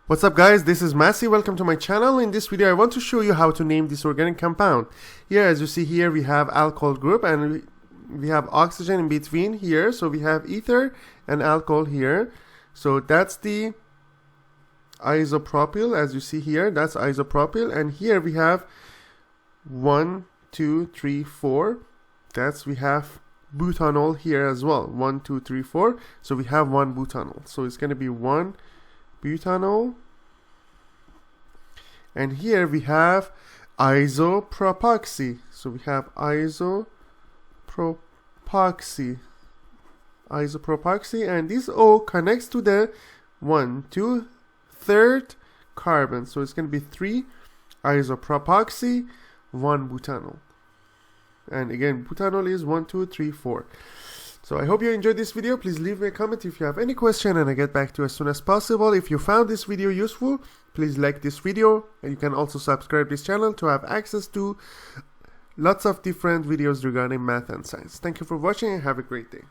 What's up guys, this is Masi. Welcome to my channel. In this video I want to show you how to name this organic compound. Here, as you see here, we have alcohol group and we have oxygen in between here, so we have ether and alcohol here. So that's the isopropyl, as you see here, that's isopropyl. And here we have 1, 2, 3, 4. That's, we have butanol here as well, 1, 2, 3, 4. So we have 1 butanol, so it's going to be 1 butanol. And here we have isopropoxy, so we have isopropoxy, and this O connects to the 1/2/3 carbon, so it's going to be 3 isopropoxy 1 butanol. And again, butanol is 1, 2, 3, 4. So I hope you enjoyed this video. Please leave me a comment if you have any question and I get back to you as soon as possible. If you found this video useful, please like this video, and you can also subscribe this channel to have access to lots of different videos regarding math and science. Thank you for watching and have a great day.